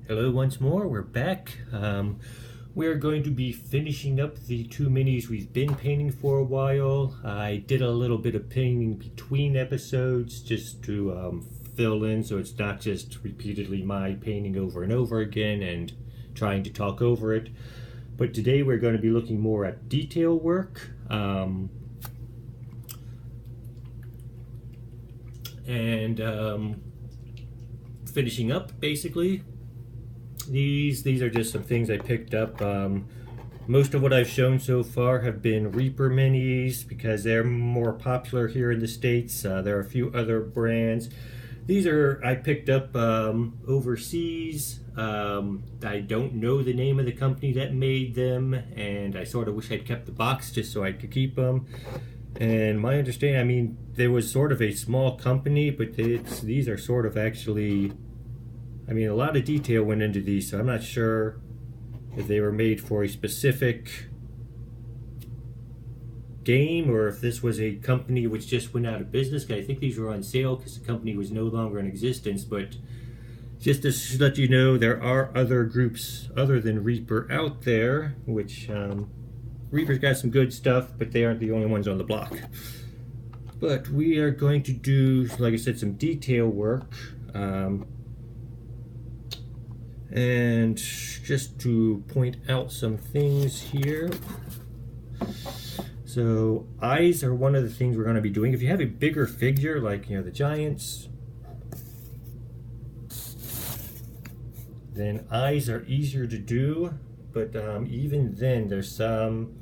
Hello once more, we're back. We're going to be finishing up the two minis we've been painting for a while. I did a little bit of painting between episodes just to fill in so it's not just repeatedly my painting over and over again and trying to talk over it. But today we're going to be looking more at detail work. Finishing up basically. These are just some things I picked up. Most of what I've shown so far have been Reaper minis because they're more popular here in the States. There are a few other brands. These are I picked up overseas. I don't know the name of the company that made them, and I sort of wish I'd kept the box just so I could keep them. And my understanding, I mean, there was sort of a small company, but these are sort of actually, I mean, a lot of detail went into these, so I'm not sure if they were made for a specific game or if this was a company which just went out of business. I think these were on sale because the company was no longer in existence, but just to let you know, there are other groups other than Reaper out there, which Reaper's got some good stuff, but they aren't the only ones on the block. But we are going to do, like I said, some detail work. And just to point out some things here. So eyes are one of the things we're going to be doing. If you have a bigger figure, like the Giants, then eyes are easier to do. But even then, there's some.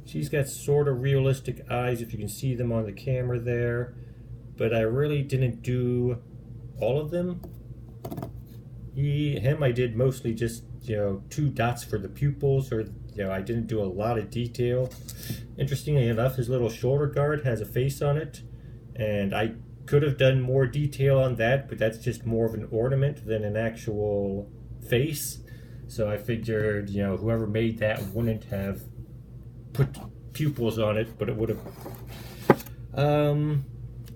She's got sort of realistic eyes, if you can see them on the camera there. But I really didn't do all of them. Him I did mostly just, 2 dots for the pupils, or, I didn't do a lot of detail. Interestingly enough, his little shoulder guard has a face on it, and I could have done more detail on that, but that's just more of an ornament than an actual face. So I figured, whoever made that wouldn't have put pupils on it, but it would have.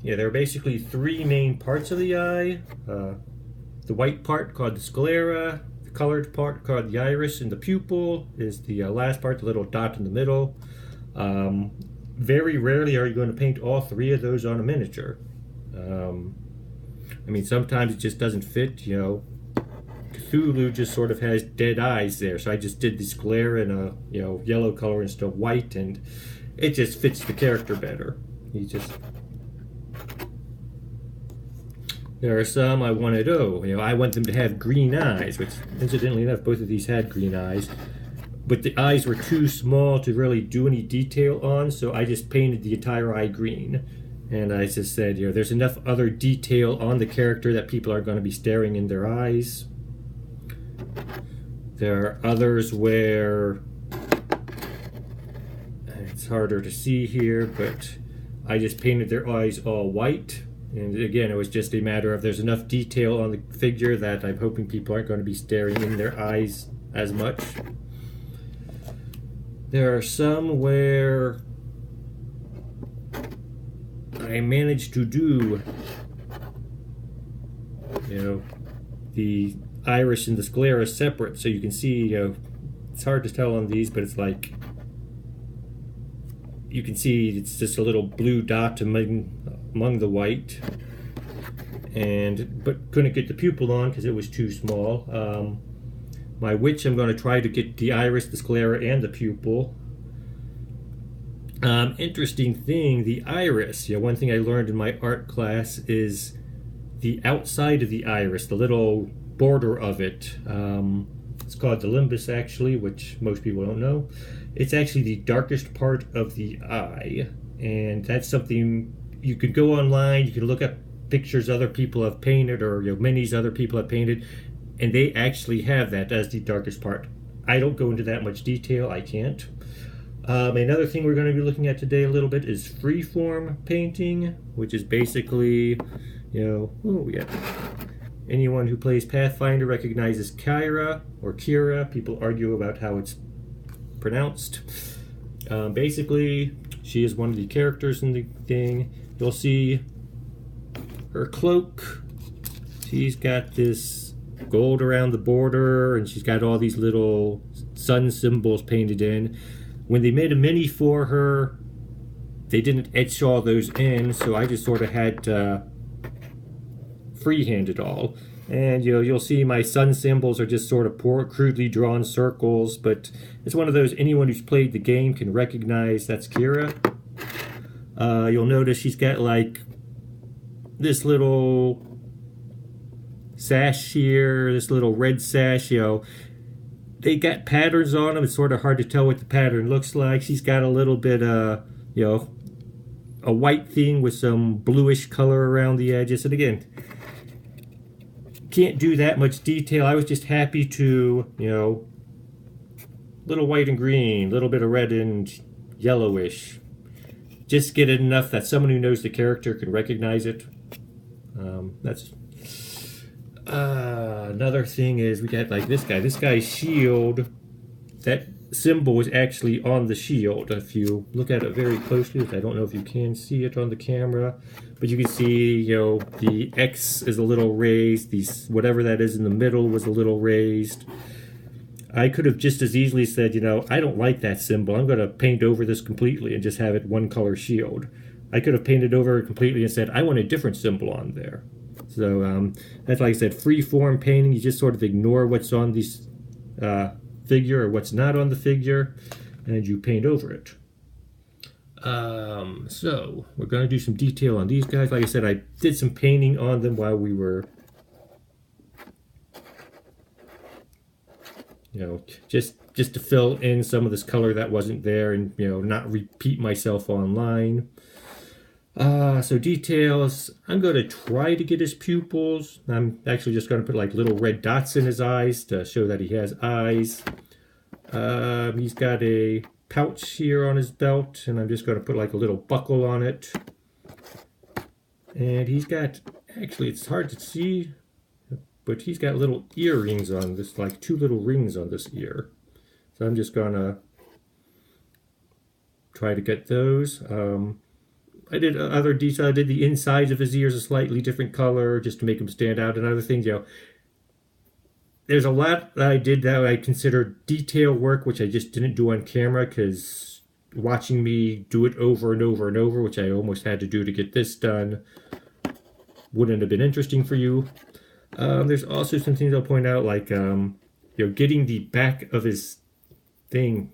There are basically 3 main parts of the eye. The white part called the sclera, the colored part called the iris, and the pupil is the last part, the little dot in the middle. Very rarely are you going to paint all 3 of those on a miniature. I mean, sometimes it just doesn't fit. Cthulhu just sort of has dead eyes there, so I just did the sclera in a yellow color instead of white, and it just fits the character better. There are some I wanted, I want them to have green eyes, which incidentally enough, both of these had green eyes. But the eyes were too small to really do any detail on, so I just painted the entire eye green. And I just said, there's enough other detail on the character that people are going to be staring in their eyes. There are others where it's harder to see here, but I just painted their eyes all white. And again, it was just a matter of there's enough detail on the figure that I'm hoping people aren't going to be staring in their eyes as much. There are some where I managed to do, the iris and the sclera separate, so you can see, it's hard to tell on these, but it's like, you can see it's just a little blue dot among the white, but couldn't get the pupil on because it was too small. My witch, I'm going to try to get the iris, the sclera, and the pupil. Interesting thing, the iris. One thing I learned in my art class is the outside of the iris, the little border of it. It's called the limbus, actually, which most people don't know. It's actually the darkest part of the eye, and that's something you could go online, you can look up pictures other people have painted, or minis other people have painted, and they actually have that as the darkest part. I don't go into that much detail, I can't. Another thing we're going to be looking at today a little bit is freeform painting, which is basically, anyone who plays Pathfinder recognizes Kyra or Kira. People argue about how it's pronounced. Basically, she is one of the characters in the thing. You'll see her cloak. She's got this gold around the border, and she's got all these little sun symbols painted in. When they made a mini for her, they didn't etch all those in, so I just sort of had to freehand it all. And you'll see my sun symbols are just sort of poor, crudely drawn circles, but it's one of those anyone who's played the game can recognize that's Kira. You'll notice she's got like this little sash here, this little red sash, they got patterns on them. It's sort of hard to tell what the pattern looks like. She's got a little bit, a white thing with some bluish color around the edges. And again, can't do that much detail. I was just happy to, little white and green, little bit of red and yellowish. Just get it enough that someone who knows the character can recognize it. That's another thing is we got like this guy. This guy's shield, that symbol was actually on the shield. If you look at it very closely, I don't know if you can see it on the camera, but you can see, the X is a little raised. Whatever that is in the middle was a little raised. I could have just as easily said, I don't like that symbol. I'm going to paint over this completely and just have it one color shield. I could have painted over it completely and said, I want a different symbol on there. So that's, like I said, free form painting. You just sort of ignore what's on this figure or what's not on the figure, and you paint over it. So we're going to do some detail on these guys. Like I said, I did some painting on them while we were, just to fill in some of this color that wasn't there and, not repeat myself online. So details, I'm going to try to get his pupils. I'm actually just going to put like little red dots in his eyes to show that he has eyes. He's got a pouch here on his belt, and I'm just going to put like a little buckle on it. And he's got, actually it's hard to see, but he's got little earrings on this, like 2 little rings on this ear. So I'm just going to try to get those. I did other detail. I did the insides of his ears a slightly different color just to make them stand out. And other things, there's a lot that I did that I consider detail work, which I just didn't do on camera because watching me do it over and over and over, which I almost had to do to get this done, wouldn't have been interesting for you. There's also some things I'll point out, like getting the back of his thing.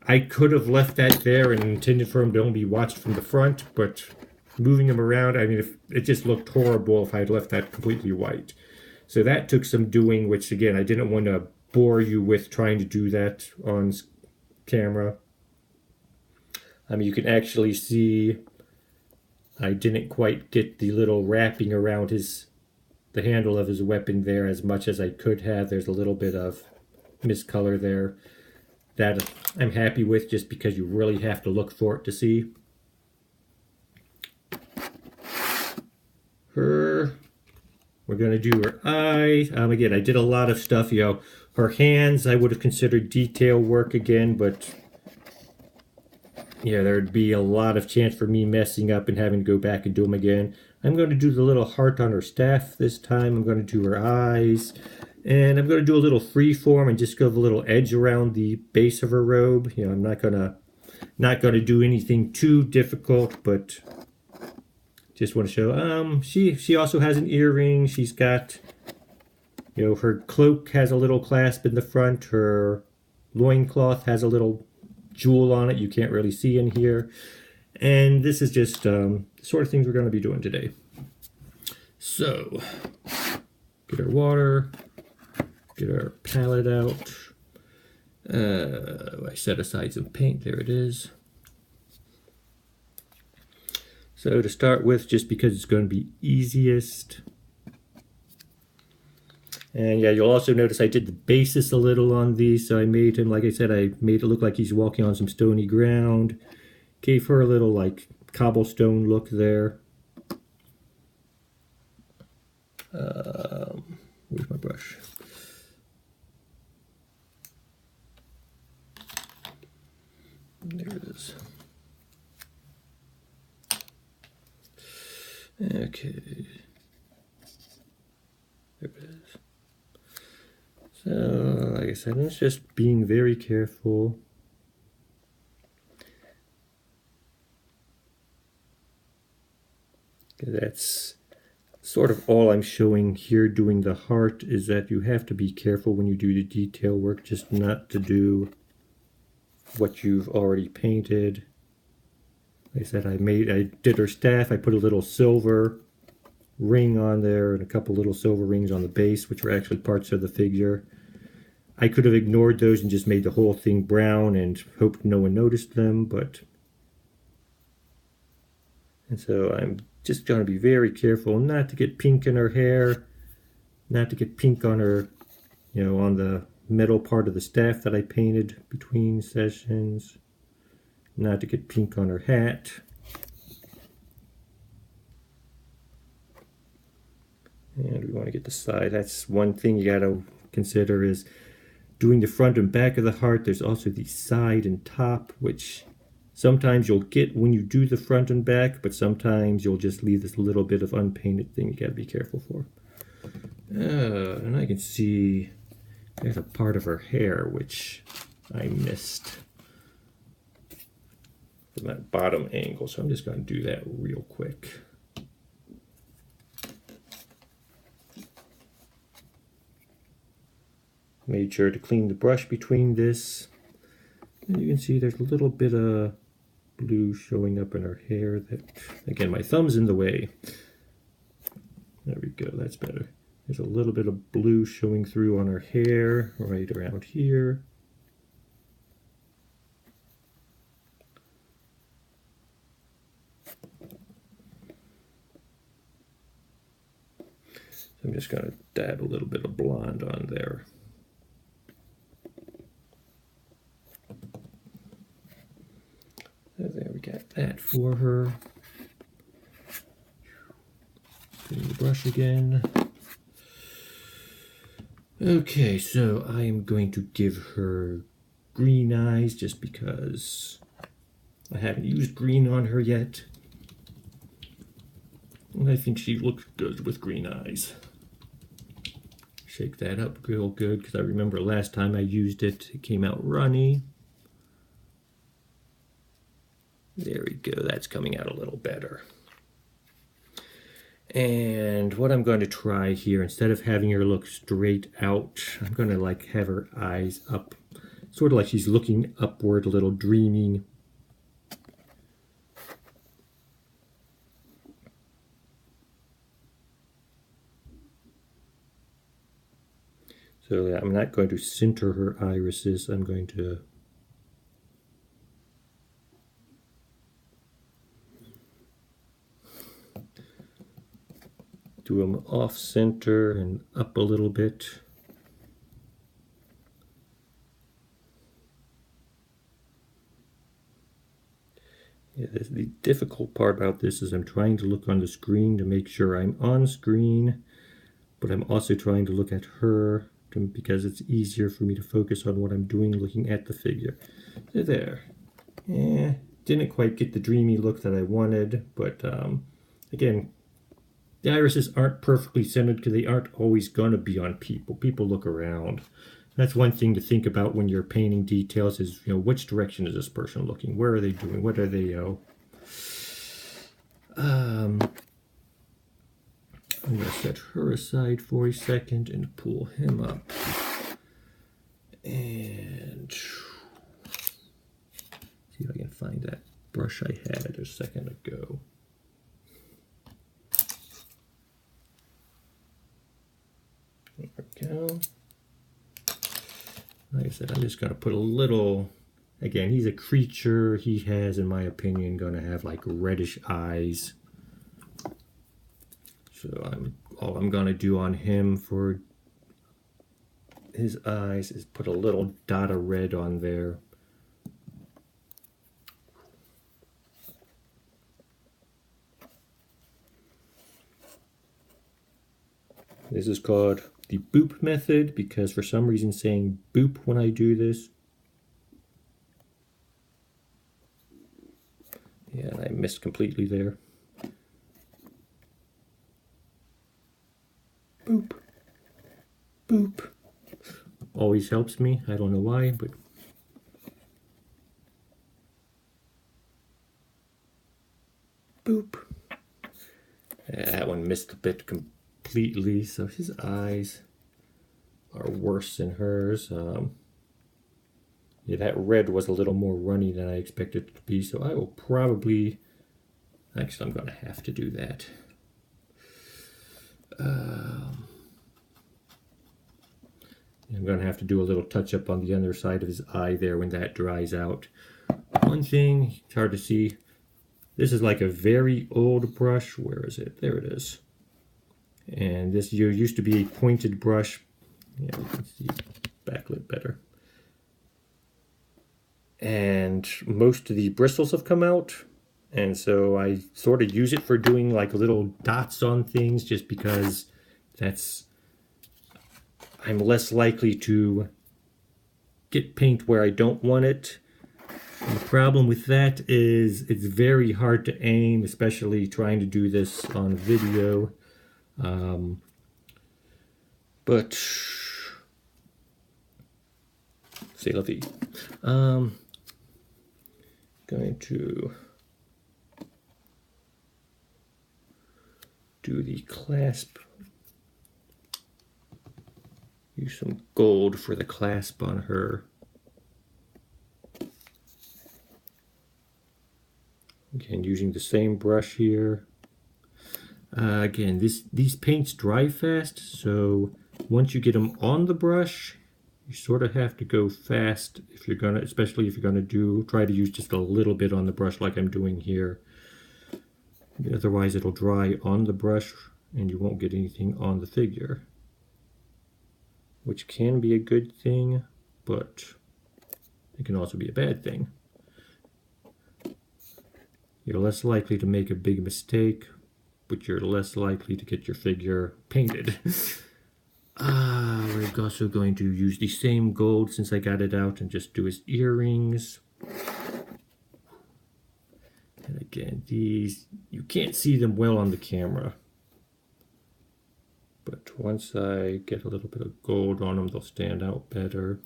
I could have left that there and intended for him to only be watched from the front, but moving him around, it just looked horrible if I had left that completely white. So that took some doing, which again, I didn't want to bore you with trying to do that on camera. You can actually see I didn't quite get the little wrapping around the handle of his weapon there as much as I could have. There's a little bit of miscolor there that I'm happy with, just because you really have to look for it to see. We're going to do her eye. Again, I did a lot of stuff. Her hands I would have considered detail work again, but there'd be a lot of chance for me messing up and having to go back and do them again. I'm going to do the little heart on her staff this time. I'm going to do her eyes. And I'm going to do a little free form and just go a little edge around the base of her robe. I'm not going to do anything too difficult, but just want to show. She also has an earring. She's got, her cloak has a little clasp in the front. Her loincloth has a little jewel on it you can't really see in here. And this is just the sort of things we're going to be doing today. So, get our water. Get our palette out. I set aside some paint. There it is. So to start with, just because it's going to be easiest. And you'll also notice I did the basis a little on these. So I made him, like I said, I made it look like he's walking on some stony ground. Gave her a little like cobblestone look there. Where's my brush? There it is. Okay. There it is. So, like I said, it's just being very careful. That's sort of all I'm showing here doing the heart, is that you have to be careful when you do the detail work, just not to do what you've already painted. Like I said, I did her staff. I put a little silver ring on there and a couple little silver rings on the base, which were actually parts of the figure. I could have ignored those and just made the whole thing brown and hoped no one noticed them, and so I'm just going to be very careful not to get pink in her hair, not to get pink on her, on the metal part of the staff that I painted between sessions, not to get pink on her hat. And we want to get the side. That's one thing you got to consider, is doing the front and back of the heart. There's also the side and top, which sometimes you'll get when you do the front and back, but sometimes you'll just leave this little bit of unpainted thing you got to be careful for. And I can see there's a part of her hair which I missed from that bottom angle, so I'm just going to do that real quick. Made sure to clean the brush between this. And you can see there's a little bit of blue showing up in her hair. That, again, my thumb's in the way. There we go, that's better. There's a little bit of blue showing through on her hair right around here. So I'm just going to dab a little bit of blonde on there. So there, we got that for her. Clean the brush again. Okay, so I am going to give her green eyes just because I haven't used green on her yet. And I think she looks good with green eyes. Shake that up real good, because I remember last time I used it, it came out runny. There we go, that's coming out a little better. And what I'm going to try here, instead of having her look straight out, I'm going to have her eyes up, sort of like she's looking upward, a little dreaming. So I'm not going to center her irises, I'm going to do them off center and up a little bit. Yeah, the difficult part about this is I'm trying to look on the screen to make sure I'm on screen, but I'm also trying to look at her because it's easier for me to focus on what I'm doing looking at the figure. So there. Yeah, didn't quite get the dreamy look that I wanted, but again, the irises aren't perfectly centered because they aren't always going to be on people. People look around. That's one thing to think about when you're painting details is, which direction is this person looking? Where are they doing? What are they, I'm going to set her aside for a second and pull him up. And see if I can find that brush I had a second ago. There we go. Like I said, I'm just going to put a little, again, he's a creature. He has, in my opinion, going to have like reddish eyes. So all I'm going to do on him for his eyes is put a little dot of red on there. This is called the boop method because for some reason saying boop when I do this. Yeah, I missed completely there. Boop. Boop. always helps me. I don't know why, but boop. That one missed a bit completely, so his eyes are worse than hers. Yeah, that red was a little more runny than I expected it to be, so I will probably... Actually, I'm going to have to do that. I'm going to have to do a little touch-up on the underside of his eye there when that dries out. One thing, it's hard to see. This is like a very old brush. Where is it? There it is. And this used to be a pointed brush. Yeah, you can see backlit better. And most of the bristles have come out. And so I sort of use it for doing like little dots on things just because I'm less likely to get paint where I don't want it. And the problem with that is it's very hard to aim, especially trying to do this on video. But c'est la vie. Going to do the clasp. Use some gold for the clasp on her. Again, using the same brush here. Again, these paints dry fast, so once you get them on the brush, you sort of have to go fast if you're gonna, especially if you're gonna try to use just a little bit on the brush like I'm doing here. Otherwise, it'll dry on the brush and you won't get anything on the figure, which can be a good thing, but it can also be a bad thing. You're less likely to make a big mistake, but you're less likely to get your figure painted. We're also going to use the same gold since I got it out and just do his earrings. And again, these, you can't see them well on the camera. But once I get a little bit of gold on them, they'll stand out better.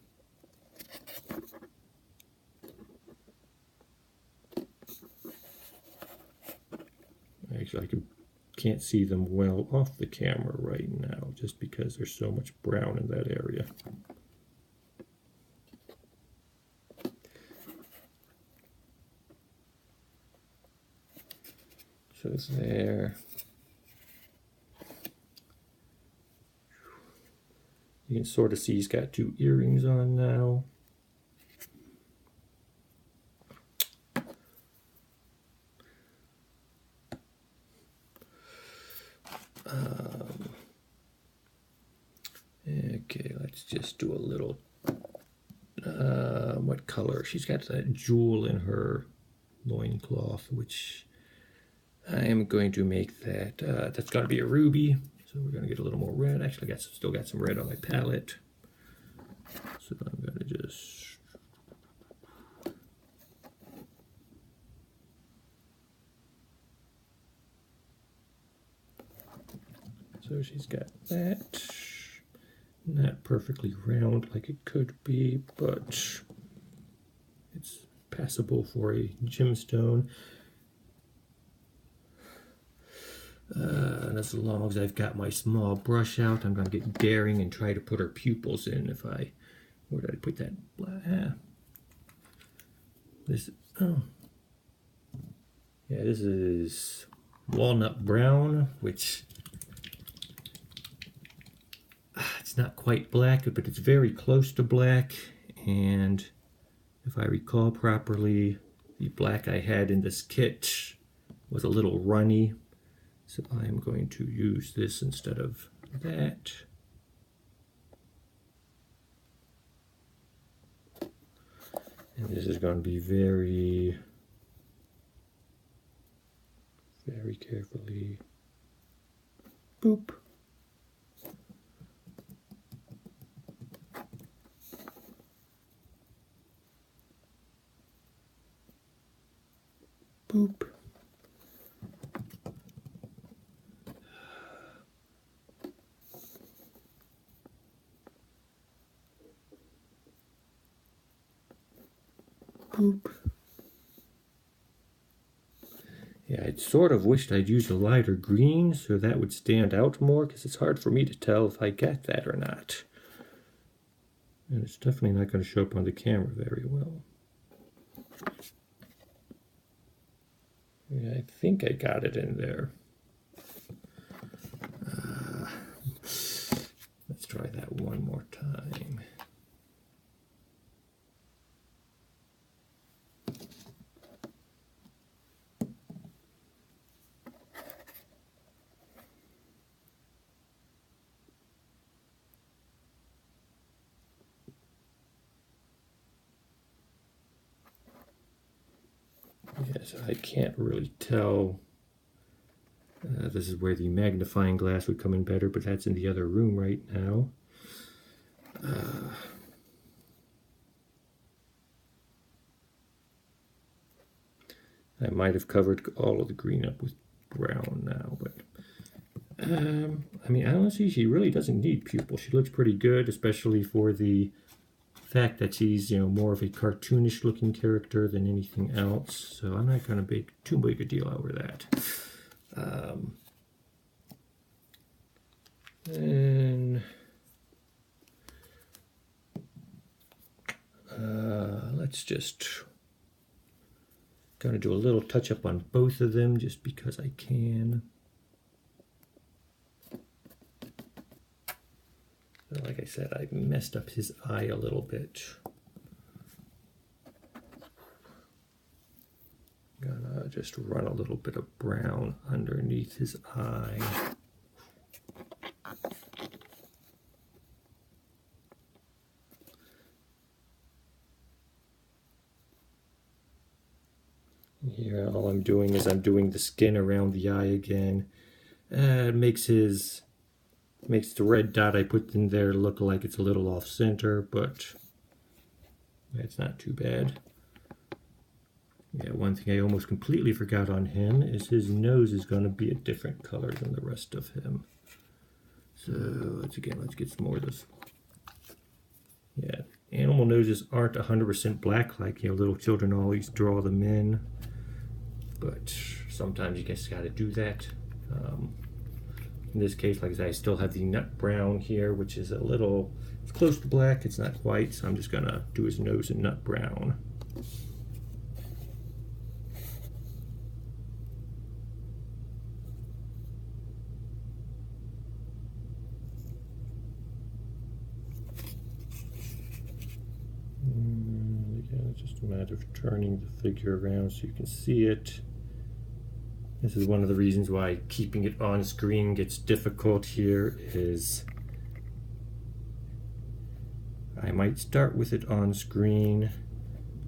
Actually, I can't see them well off the camera right now, just because there's so much brown in that area. So it's there. You can sort of see he's got 2 earrings on now. Okay, let's just do a little, what color? She's got that jewel in her loincloth, which I am going to make that, that's going to be a ruby. So we're going to get a little more red. Actually, still got some red on my palette. So I'm going to just... So she's got that. Not perfectly round like it could be, but it's passable for a gemstone. And as long as I've got my small brush out, I'm going to get daring and try to put her pupils in. Where did I put that? Oh. Yeah, this is walnut brown, which it's not quite black, but it's very close to black. And if I recall properly, the black I had in this kit was a little runny. So I'm going to use this instead of that. And this is going to be very, very carefully. Boop. Boop. Boop. Yeah, I sort of wished I'd used a lighter green so that would stand out more, because it's hard for me to tell if I get that or not. And it's definitely not going to show up on the camera very well. Yeah, I think I got it in there. Let's try that one more time. Yes, I can't really tell. This is where the magnifying glass would come in better, but that's in the other room right now. I might have covered all of the green up with brown now, but I mean, honestly, she really doesn't need pupil. She looks pretty good, especially for the fact that she's, you know, more of a cartoonish looking character than anything else. So I'm not going to make too big a deal over that. And let's just going to do a little touch up on both of them just because I can. So like I said, I messed up his eye a little bit. Gonna just run a little bit of brown underneath his eye. Here, all I'm doing is I'm doing the skin around the eye again. It makes the red dot I put in there look like it's a little off center, but it's not too bad. Yeah, one thing I almost completely forgot on him is his nose is going to be a different color than the rest of him. So let's get some more of this. Yeah, animal noses aren't 100% black like, you know, little children always draw them in, but sometimes you just got to do that. In this case, like I said, I still have the nut brown here, which is it's close to black, it's not white, so I'm just gonna do his nose in nut brown. Again, it's just a matter of turning the figure around so you can see it. This is one of the reasons why keeping it on screen gets difficult here, is I might start with it on screen,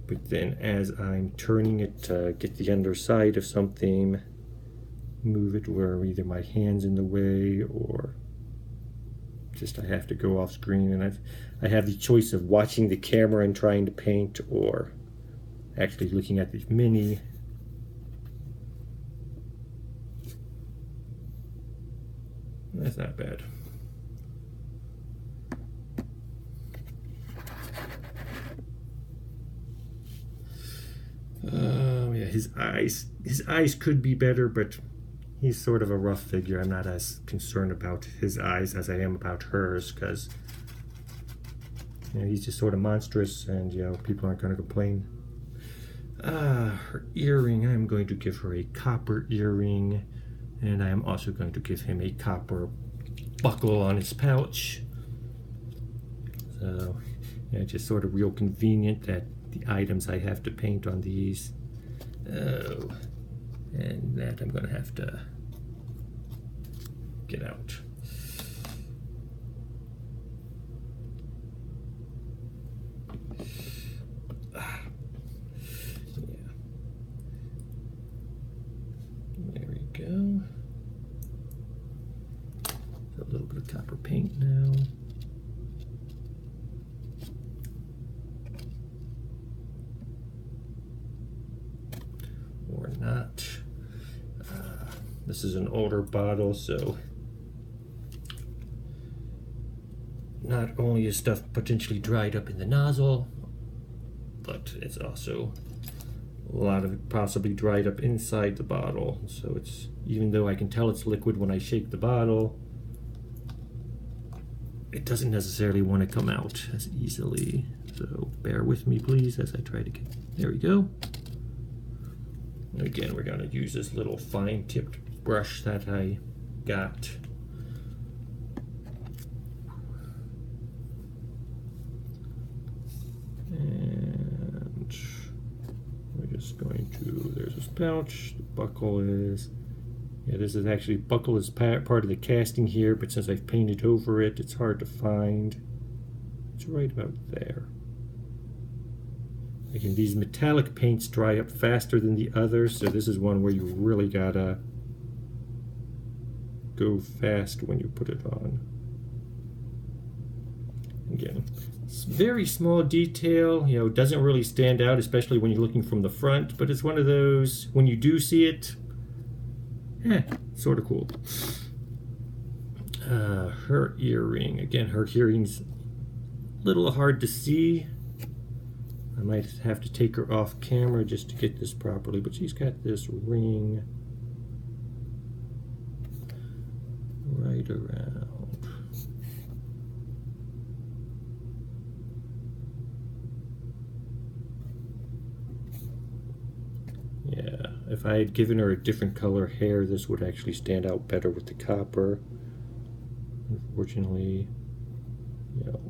but then as I'm turning it to get the underside of something, move it where either my hand's in the way or just I have to go off screen, and I have the choice of watching the camera and trying to paint or actually looking at the mini. That's not bad. Yeah, his eyes could be better, but he's sort of a rough figure. I'm not as concerned about his eyes as I am about hers, because, you know, he's just sort of monstrous, and, you know, people aren't going to complain. Her earring, I'm going to give her a copper earring. And I am also going to give him a copper buckle on his pouch. So, yeah, just sort of real convenient that the items I have to paint on these. Oh, and that I'm going to have to get out. Go. A little bit of copper paint now. Or not. This is an older bottle, so not only is stuff potentially dried up in the nozzle, but it's also a lot of it possibly dried up inside the bottle. So it's, even though I can tell it's liquid when I shake the bottle, it doesn't necessarily want to come out as easily. So bear with me please as I try to get, there we go. And again, we're going to use this little fine tipped brush that I got. And we're just going to, there's this pouch, the buckle is, yeah, this is actually, buckle is part of the casting here, but since I've painted over it, it's hard to find. It's right about there. Again, these metallic paints dry up faster than the others, so this is one where you really gotta go fast when you put it on. Again, it's very small detail, you know, doesn't really stand out, especially when you're looking from the front, but it's one of those, when you do see it, sort of cool. Her earring, again, her earring's a little hard to see. I might have to take her off camera just to get this properly, but she's got this ring right around. Yeah, if I had given her a different color hair, this would actually stand out better with the copper. Unfortunately, you know,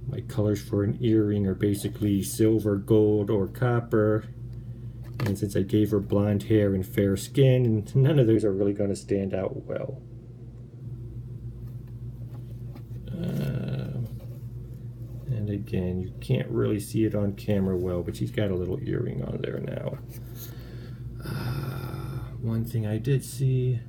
my colors for an earring are basically silver, gold, or copper. And since I gave her blonde hair and fair skin, none of those are really going to stand out well. And again, you can't really see it on camera well, but she's got a little earring on there now. One thing I did see,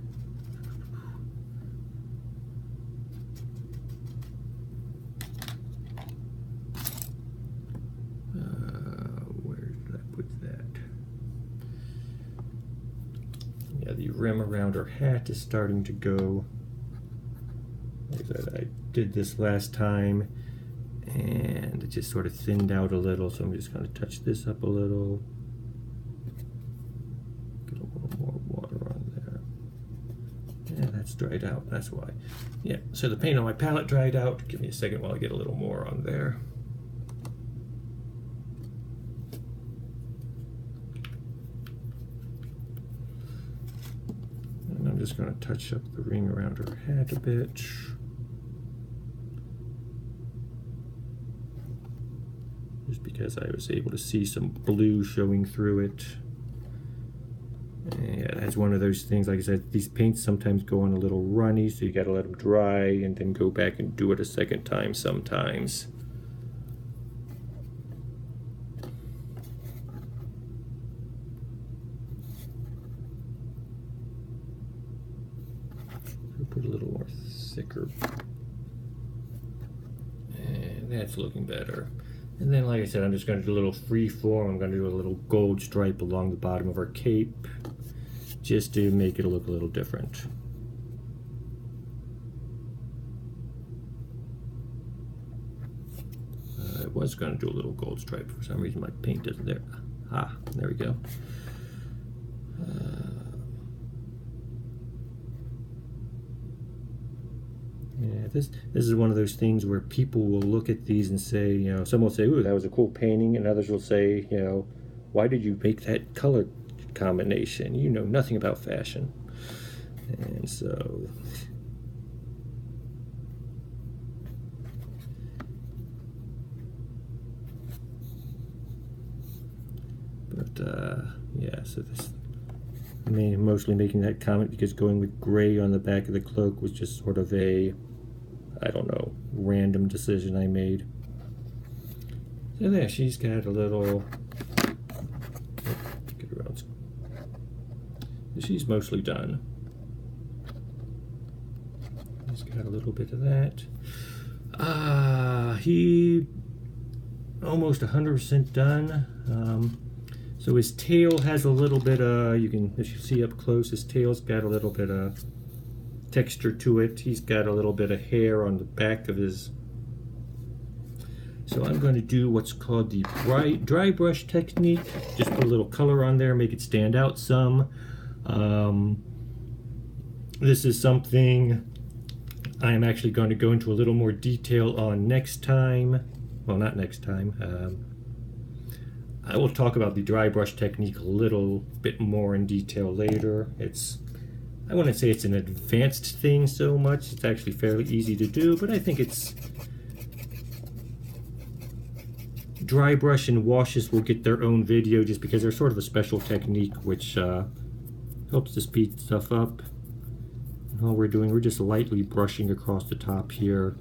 the rim around her hat is starting to go. Like I said, I did this last time and it just sort of thinned out a little, so I'm just going to touch this up a little. Get a little more water on there. Yeah, that's dried out, that's why. Yeah, so the paint on my palette dried out. Give me a second while I get a little more on there. I'm just going to touch up the ring around her hat a bit. Just because I was able to see some blue showing through it. And it has one of those things, like I said, these paints sometimes go on a little runny, so you got to let them dry and then go back and do it a second time sometimes. Put a little more thicker, and that's looking better. And then, like I said, I'm just going to do a little free form. I'm going to do a little gold stripe along the bottom of her cape, just to make it look a little different. I was going to do a little gold stripe. For some reason my paint isn't there. Ah, there we go. Yeah, this is one of those things where people will look at these and say, you know, some will say, ooh, that was a cool painting, and others will say, you know, why did you make that color combination? You know nothing about fashion. And so yeah, so this, I mean, mostly making that comment because going with gray on the back of the cloak was just sort of a, I don't know, random decision I made. So there, she's got a little, get around. She's mostly done. He's got a little bit of that. He almost 100% done. So his tail has a little bit of, you can, if you see up close, his tail's got a little bit of texture to it. He's got a little bit of hair on the back of his So I'm going to do what's called the dry brush technique. Just put a little color on there, make it stand out some. This is something I am actually going to go into a little more detail on next time. Well, not next time. I will talk about the dry brush technique a little bit more in detail later. I wouldn't say it's an advanced thing so much. It's actually fairly easy to do, but I think it's... Dry brush and washes will get their own video just because they're sort of a special technique which helps to speed stuff up. And all we're just lightly brushing across the top here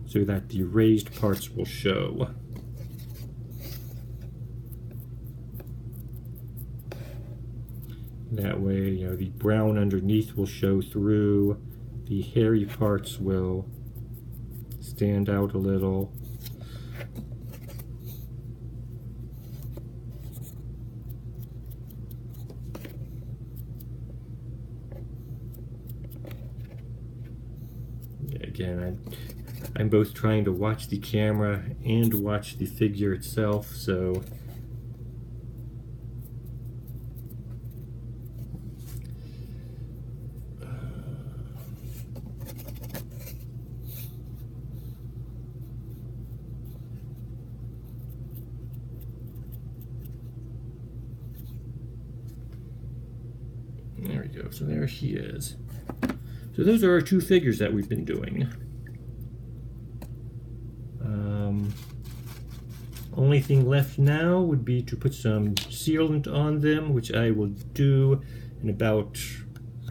so that the raised parts will show. That way, the brown underneath will show through, the hairy parts will stand out a little. Again, I'm both trying to watch the camera and watch the figure itself, so there we go. So there she is. So those are our two figures that we've been doing. Only thing left now would be to put some sealant on them, which I will do in about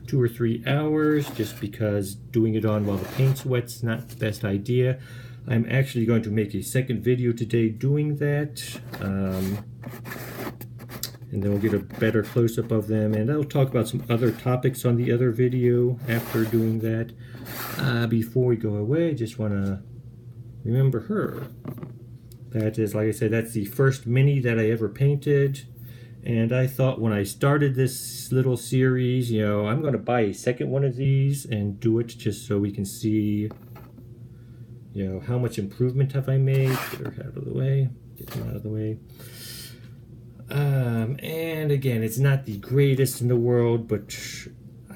2 or 3 hours, just because doing it on while the paint's wet's not the best idea. I'm actually going to make a second video today doing that. And then we'll get a better close-up of them, and I'll talk about some other topics on the other video after doing that. Before we go away, I just want to remember her. That is, like I said, that's the first mini that I ever painted, and I thought when I started this little series, I'm going to buy a second one of these and do it just so we can see, how much improvement have I made. Get her out of the way. Get them out of the way. And again, it's not the greatest in the world, but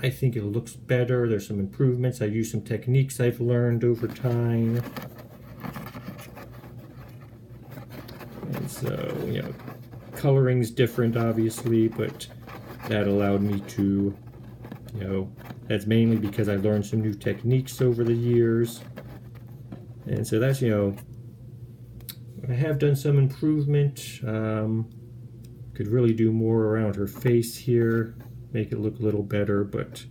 I think it looks better. There's some improvements. I use some techniques I've learned over time. And so, coloring's different, obviously, but that allowed me to, that's mainly because I learned some new techniques over the years. And so that's, I have done some improvement. Could really do more around her face here, make it look a little better, but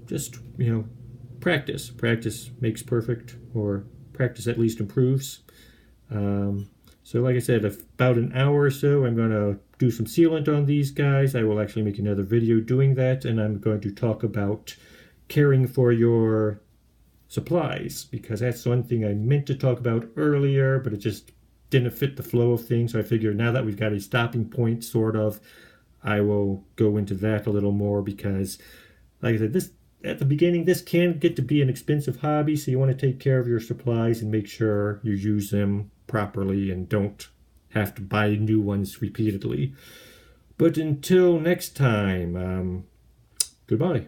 just practice. Practice makes perfect, or practice at least improves. So like I said, about an hour or so, I'm going to do some sealant on these guys. I will actually make another video doing that, and I'm going to talk about caring for your supplies, because that's one thing I meant to talk about earlier, but it just didn't fit the flow of things. So I figured now that we've got a stopping point, sort of, I will go into that a little more, because like I said, at the beginning, this can get to be an expensive hobby, so you want to take care of your supplies and make sure you use them properly and don't have to buy new ones repeatedly. But until next time, goodbye.